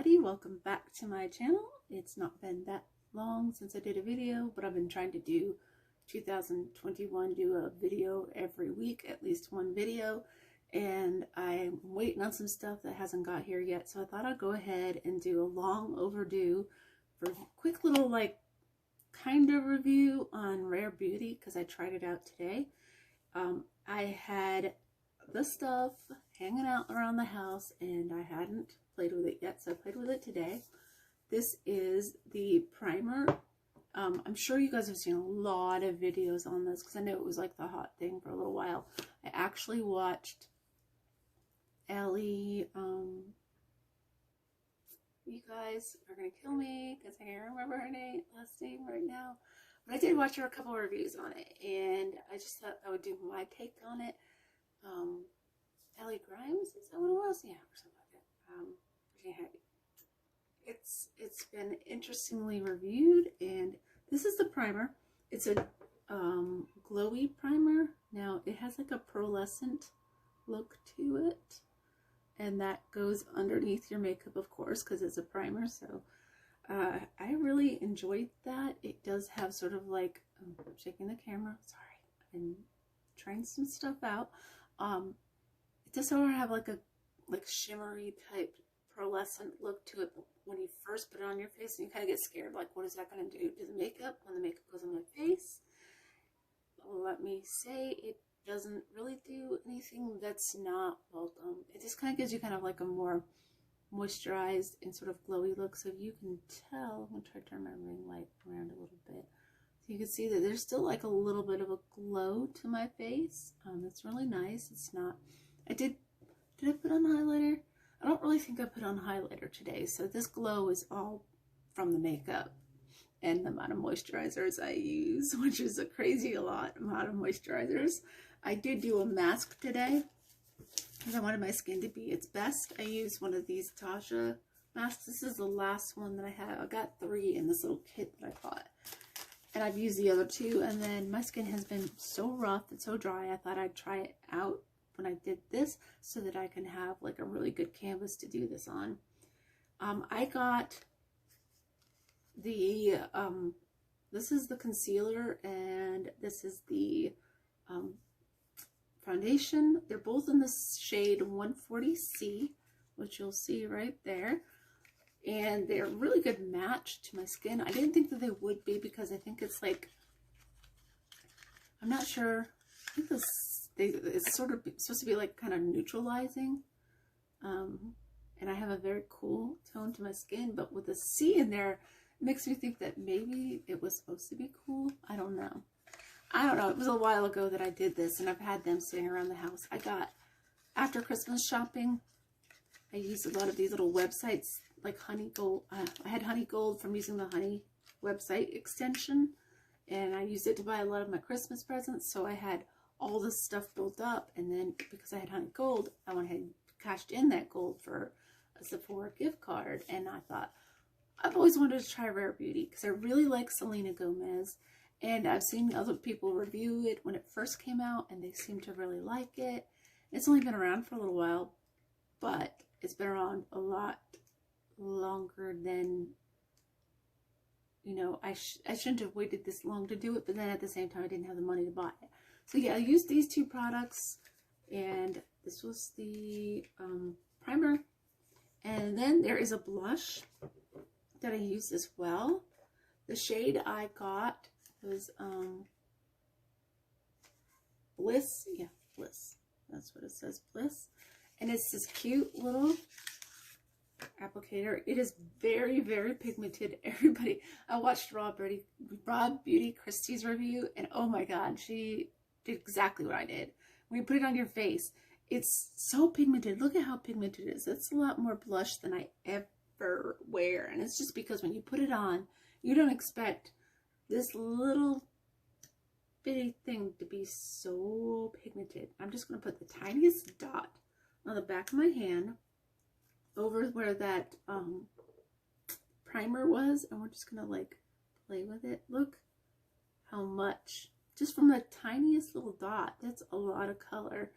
everybody, welcome back to my channel. It's not been that long since I did a video, but I've been trying to do 2021, do a video every week, at least one video, and I'm waiting on some stuff that hasn't got here yet, so I thought I'd go ahead and do a long overdue for a quick little kind of review on Rare Beauty, because I tried it out today. I had the stuff hanging out around the house and I hadn't played with it yet, so I played with it today. This is the primer. I'm sure you guys have seen a lot of videos on this because I know it was like the hot thing for a little while. I actually watched Ellie, you guys are gonna kill me because I can't remember her last name right now, but I did watch her a couple of reviews on it and I just thought I would do my take on it. Ellie Grimes, is that what it was? Yeah, or something like that. It's been interestingly reviewed, and this is the primer. It's a glowy primer. Now it has like a pearlescent look to it, and that goes underneath your makeup, of course, because it's a primer. So I really enjoyed that. It does have sort of like, I'm shaking the camera, sorry, I'm trying some stuff out. It does sort of have like a shimmery type pearlescent look to it when you first put it on your face, and you kind of get scared, like, what is that going to do to the makeup when the makeup goes on my face? Let me say, it doesn't really do anything that's not welcome. It just kind of gives you kind of like a more moisturized and sort of glowy look. So you can tell, I'm going to try to turn my ring light around a little bit. So you can see that there's still like a little bit of a glow to my face. It's really nice. It's not, did I put on highlighter? I don't really think I put on highlighter today. So this glow is all from the makeup and the amount of moisturizers I use, which is a crazy amount of moisturizers. I did do a mask today because I wanted my skin to be its best. I used one of these Tasha masks. This is the last one that I have. I got 3 in this little kit that I bought. And I've used the other 2, and then my skin has been so rough and so dry, I thought I'd try it out when I did this so that I can have like a really good canvas to do this on. I got the, this is the concealer and this is the foundation. They're both in the shade 140C, which you'll see right there. And they're a really good match to my skin. I didn't think that they would be because I think it's like, I'm not sure, I think it's sort of supposed to be like kind of neutralizing. And I have a very cool tone to my skin, but with the C in there, it makes me think that maybe it was supposed to be cool. I don't know. It was a while ago that I did this, and I've had them sitting around the house. I got, after Christmas shopping, I used a lot of these little websites like Honey Gold. I had Honey Gold from using the Honey website extension, and I used it to buy a lot of my Christmas presents. So I had all this stuff built up, and then because I had Honey Gold, I went ahead and cashed in that gold for a Sephora gift card. And I thought, I've always wanted to try Rare Beauty because I really like Selena Gomez, and I've seen other people review it when it first came out, and they seem to really like it. It's only been around for a little while, but it's been around a lot longer than, you know, I shouldn't have waited this long to do it, but then at the same time I didn't have the money to buy it. So yeah, I used these 2 products, and this was the primer, and then there is a blush that I used as well. The shade I got was Bliss. Yeah, Bliss, that's what it says, Bliss. And it's this cute little applicator. It is very, very pigmented. Everybody, I watched Raw Beauty Christie's review, and oh my god, she did exactly what I did. When you put it on your face, it's so pigmented. Look at how pigmented it is. It's a lot more blush than I ever wear, and it's just because when you put it on, you don't expect this little bitty thing to be so pigmented. I'm just going to put the tiniest dot on the back of my hand over where that primer was, and we're just gonna like play with it. Look how much, just from the tiniest little dot. That's a lot of color,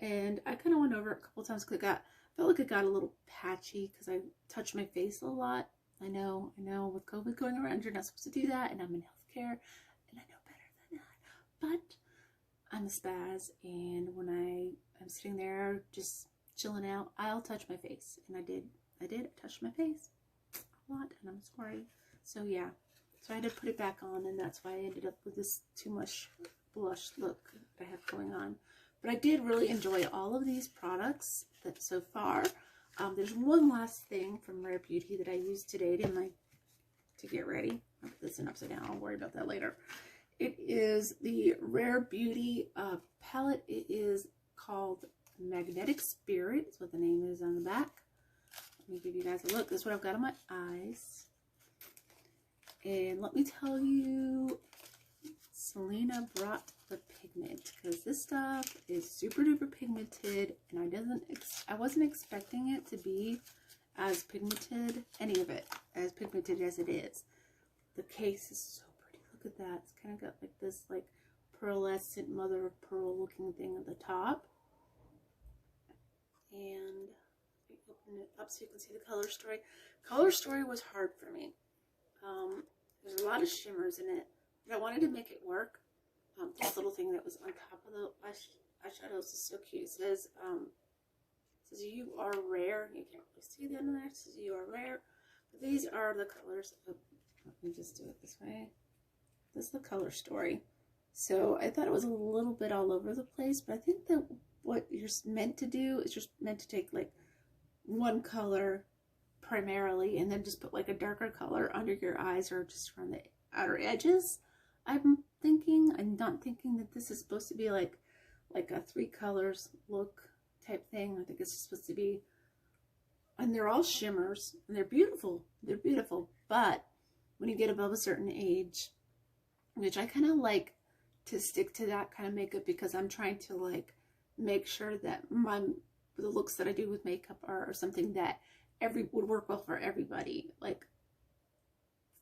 And I kind of went over it a couple times because I felt like it got a little patchy because I touched my face a lot. I know, with COVID going around, you're not supposed to do that, and I'm in healthcare, and I know better than that. But I'm a spaz, and when I'm sitting there just chilling out, I'll touch my face, and I did. I touched my face a lot, and I'm sorry. So yeah, so I had to put it back on, and that's why I ended up with this too much blush look that I have going on. But I did really enjoy all of these products that so far. There's one last thing from Rare Beauty that I used today to get ready. I'll put this in upside down. I'll worry about that later. It is the Rare Beauty palette. It is called Magnetic Spirit. That's what the name is on the back. Let me give you guys a look. This is what I've got on my eyes. And let me tell you, Selena brought the pigment, because this stuff is super duper pigmented, and I wasn't expecting it to be as pigmented, any of it as pigmented as it is. The case is so pretty. Look at that. It's kind of got like this like pearlescent mother of pearl looking thing at the top. And let me open it up so you can see the color story. Color story was hard for me. There's a lot of shimmers in it, but I wanted to make it work. This little thing that was on top of the eyeshadows is so cute. It says you are rare. You can't really see that in there. It says you are rare. But these are the colors. Let me just do it this way. This is the color story. So I thought it was a little bit all over the place, but I think that what you're meant to do is just meant to take like one color primarily, and then just put like a darker color under your eyes or just around the outer edges. I'm not thinking that this is supposed to be like a 3 colors look type thing. I think it's supposed to be, and they're all shimmers, and they're beautiful. They're beautiful, but when you get above a certain age, which I kind of like to stick to that kind of makeup, because I'm trying to like make sure that the looks that I do with makeup are something that would work well for everybody, like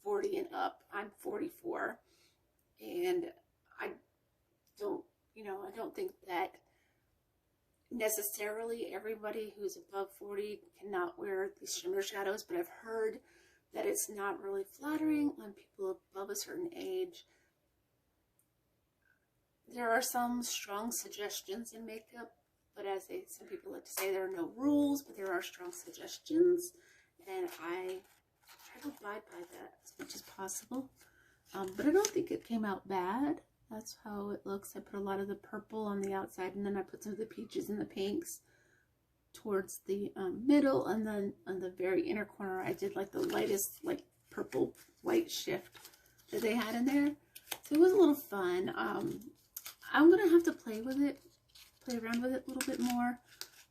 40 and up. I'm 44, and I don't think that necessarily everybody who's above 40 cannot wear these shimmer shadows, but I've heard that it's not really flattering on people above a certain age. There are some strong suggestions in makeup, but as some people like to say, there are no rules, but there are strong suggestions, and I try to abide by that as much as possible. But I don't think it came out bad. That's how it looks. I put a lot of the purple on the outside, and then I put some of the peaches and the pinks towards the middle, and then on the very inner corner, I did like the lightest like purple white shift that they had in there. So it was a little fun. I'm gonna have to play around with it a little bit more.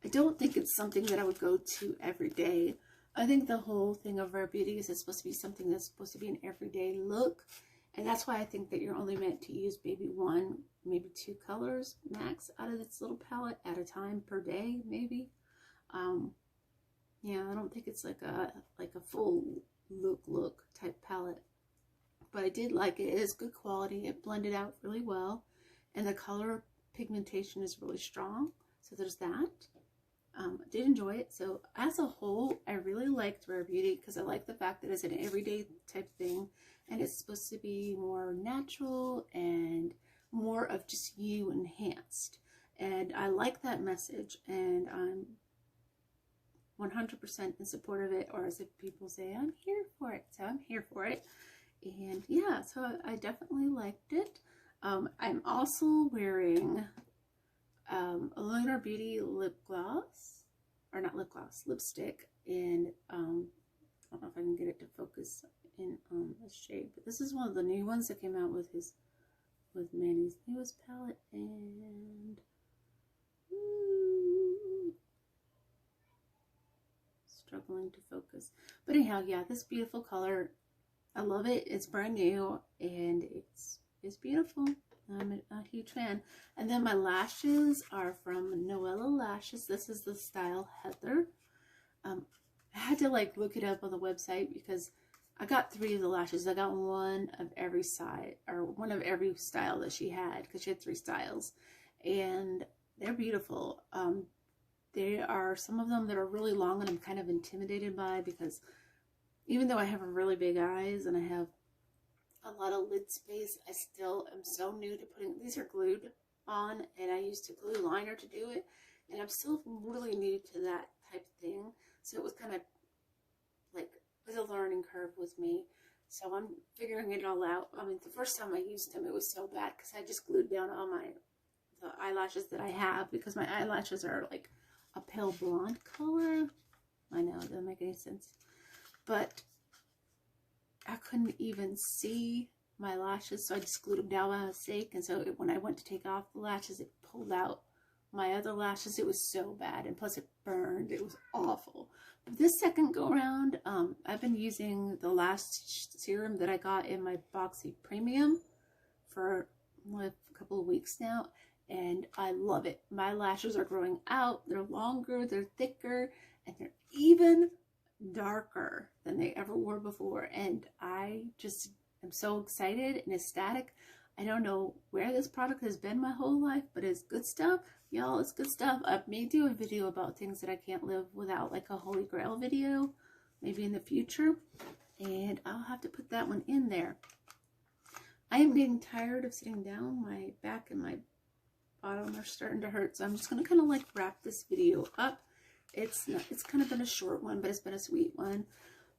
I don't think it's something that I would go to every day. I think the whole thing of Rare Beauty is it's supposed to be something that's supposed to be an everyday look. And that's why I think that you're only meant to use maybe 1, maybe 2 colors max out of this little palette at a time per day, maybe. Yeah, I don't think it's like a full look type palette. But I did like it. It is good quality. It blended out really well. And the color pigmentation is really strong. So there's that. I did enjoy it. So as a whole, I really liked Rare Beauty because I like the fact that it's an everyday type thing, and it's supposed to be more natural and more of just you enhanced. And I like that message, and I'm 100% in support of it, or as people say, I'm here for it. So I'm here for it. And yeah, so I definitely liked it. I'm also wearing a Rare Beauty lip gloss, or not lip gloss, lipstick, and I don't know if I can get it to focus in on the shade, but this is one of the new ones that came out with Manny's newest palette, and struggling to focus. But anyhow, yeah, this beautiful color, I love it. It's brand new, and it's beautiful. I'm a huge fan. And then my lashes are from Noella Lashes. This is the style Heather. I had to like look it up on the website because I got 3 of the lashes. I got one of every side, or one of every style that she had, because she had 3 styles. And they're beautiful. There are some of them that are really long and I'm kind of intimidated by, because even though I have really big eyes and I have a lot of lid space, I still am so new to putting, these are glued on, and I used a glue liner to do it, and I'm still really new to that type of thing. So it was kind of like, it was a learning curve with me. So I'm figuring it all out. I mean, the first time I used them, it was so bad because I just glued down all the eyelashes that I have, because my eyelashes are like a pale blonde color. I know, it doesn't make any sense. But I couldn't even see my lashes, so I just glued them down by mistake. And so when I went to take off the lashes, it pulled out my other lashes. It was so bad, and plus it burned. It was awful. But this second go around, I've been using the last serum that I got in my Boxy Premium for a couple of weeks now, and I love it. My lashes are growing out. They're longer, they're thicker, and they're even darker than they ever were before. And I just am so excited and ecstatic. I don't know where this product has been my whole life, but it's good stuff. Y'all, it's good stuff. I may do a video about things that I can't live without, like a Holy Grail video, maybe in the future. And I'll have to put that one in there. I am getting tired of sitting down. My back and my bottom are starting to hurt. So I'm just going to kind of like wrap this video up. It's kind of been a short one, but it's been a sweet one.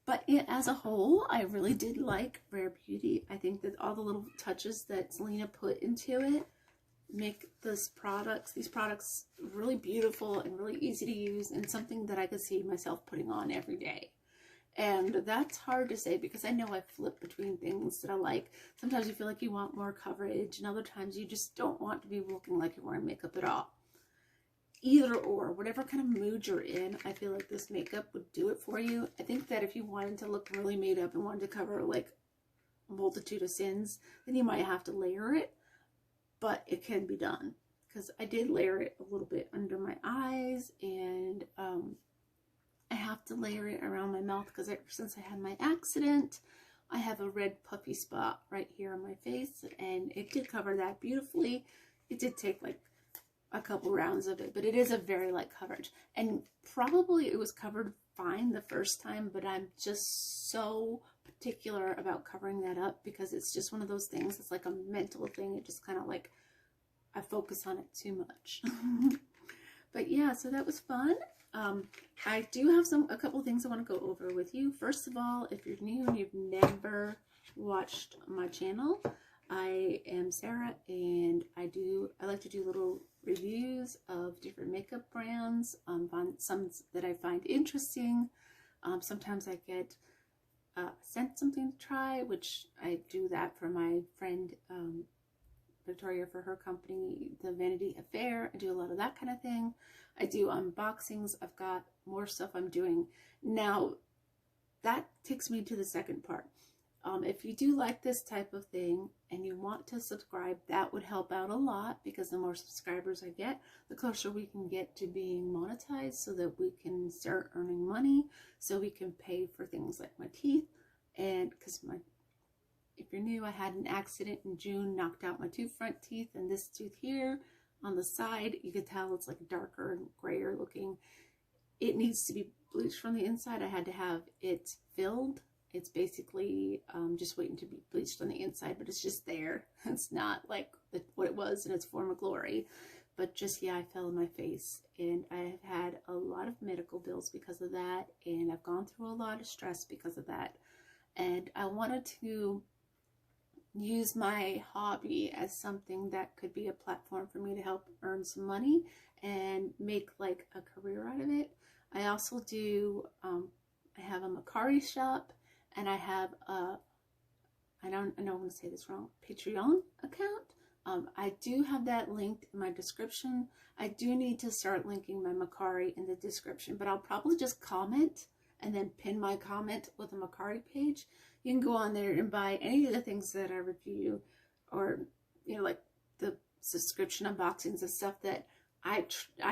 But as a whole, I really did like Rare Beauty. I think that all the little touches that Selena put into it make these products really beautiful and really easy to use, and something that I could see myself putting on every day. And that's hard to say, because I know I flip between things that I like. Sometimes you feel like you want more coverage, and other times you just don't want to be looking like you're wearing makeup at all. Either or, whatever kind of mood you're in, I feel like this makeup would do it for you. I think that if you wanted to look really made up and wanted to cover like a multitude of sins, then you might have to layer it, but it can be done. Because I did layer it a little bit under my eyes, and I have to layer it around my mouth, because ever since I had my accident, I have a red puffy spot right here on my face, and it did cover that beautifully. It did take like a couple rounds of it, but it is a very light coverage, and probably it was covered fine the first time, but I'm just so particular about covering that up, because it's just one of those things. It's like a mental thing. It just kind of like, I focus on it too much. But yeah, so that was fun. I do have a couple things I want to go over with you. First of all, if you're new and you've never watched my channel, I am Sarah, and I like to do little reviews of different makeup brands, some that I find interesting. Sometimes I get sent something to try, which I do that for my friend Victoria, for her company, The Vanity Affair. I do a lot of that kind of thing. I do unboxings. I've got more stuff I'm doing. Now, that takes me to the second part. If you do like this type of thing and you want to subscribe, that would help out a lot, because the more subscribers I get, the closer we can get to being monetized, so that we can start earning money, so we can pay for things like my teeth. And because if you're new, I had an accident in June, knocked out my two front teeth, and this tooth here on the side, you can tell it's like darker and grayer looking. It needs to be bleached from the inside. I had to have it filled. It's basically just waiting to be bleached on the inside, but it's just there. It's not like what it was in its former glory. But just, yeah, I fell on my face, and I have had a lot of medical bills because of that, and I've gone through a lot of stress because of that. And I wanted to use my hobby as something that could be a platform for me to help earn some money and make like a career out of it. I also do, I have a Macari shop, and I have a, I know I'm going to say this wrong, Patreon account. I do have that linked in my description. I do need to start linking my Macari in the description, but I'll probably just comment and then pin my comment with a Macari page. You can go on there and buy any of the things that I review, or, you know, like the subscription unboxings and stuff that I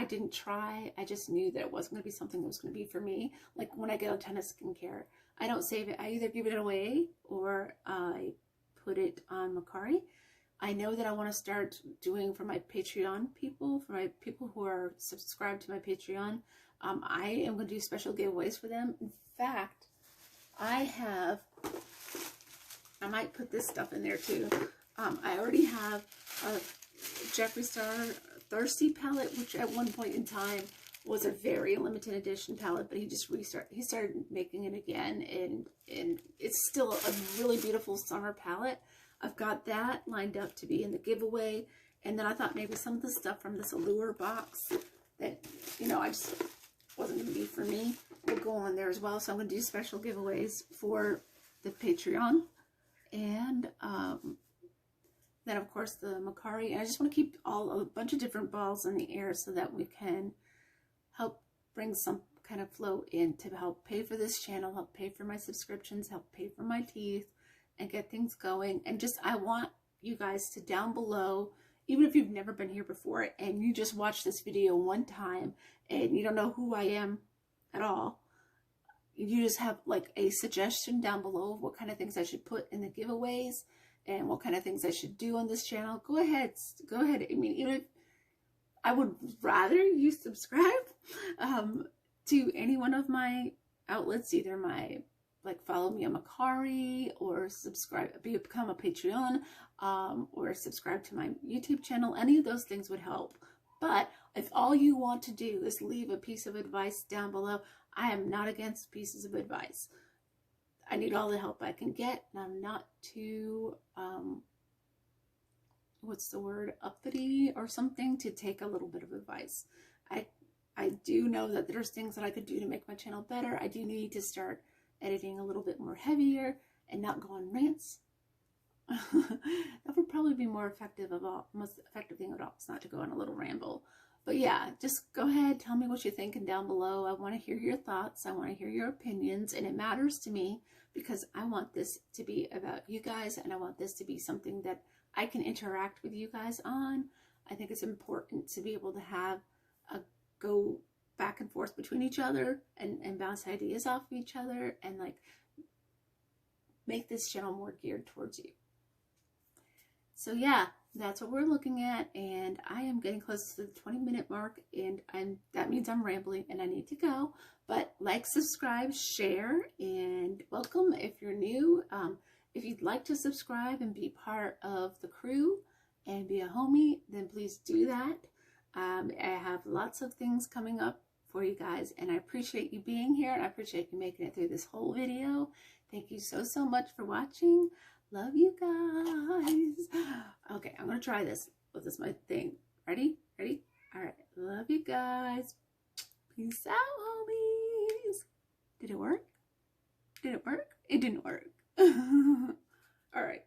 didn't try. I just knew that it wasn't going to be something that was going to be for me. Like when I get a ton of skincare, I don't save it. I either give it away or I put it on Macari. I know that I want to start doing for my Patreon people, for my people who are subscribed to my Patreon. I am going to do special giveaways for them. In fact, I might put this stuff in there too. I already have a Jeffree Star Thirsty palette, which at one point in time was a very limited edition palette, but he started making it again, and it's still a really beautiful summer palette. I've got that lined up to be in the giveaway, and then I thought maybe some of the stuff from this Allure box that, you know, I just wasn't going to be for me will go on there as well. So I'm going to do special giveaways for the Patreon, and then of course the Macari. And I just want to keep a bunch of different balls in the air so that we can help bring some kind of flow in to help pay for this channel, help pay for my subscriptions, help pay for my teeth, and get things going. And just, I want you guys to down below, even if you've never been here before and you just watch this video one time and you don't know who I am at all, you just have like a suggestion down below of what kind of things I should put in the giveaways and what kind of things I should do on this channel. Go ahead. I mean, even if I would rather you subscribe to any one of my outlets, either my, like, follow me on Macari, or become a Patreon, or subscribe to my YouTube channel. Any of those things would help. But if all you want to do is leave a piece of advice down below, I am not against pieces of advice. I need all the help I can get, and I'm not too, what's the word, uppity or something to take a little bit of advice. I do know that there's things that I could do to make my channel better. I do need to start editing a little bit more heavier and not go on rants. That would probably be most effective thing of all, is not to go on a little ramble. But yeah, just go ahead, tell me what you're thinking down below. I want to hear your thoughts. I want to hear your opinions, and it matters to me because I want this to be about you guys, and I want this to be something that I can interact with you guys on. I think it's important to be able to have go back and forth between each other and bounce ideas off of each other, and like make this channel more geared towards you. So yeah, that's what we're looking at, and I am getting close to the 20-minute mark, and that means I'm rambling and I need to go. But like, subscribe, share, and welcome if you're new. If you'd like to subscribe and be part of the crew and be a homie, then please do that. I have lots of things coming up for you guys, and I appreciate you being here, and I appreciate you making it through this whole video. Thank you so much for watching. Love you guys. Okay, I'm gonna try this. This is my thing. Ready? All right. Love you guys. Peace out, homies. Did it work? It didn't work. All right.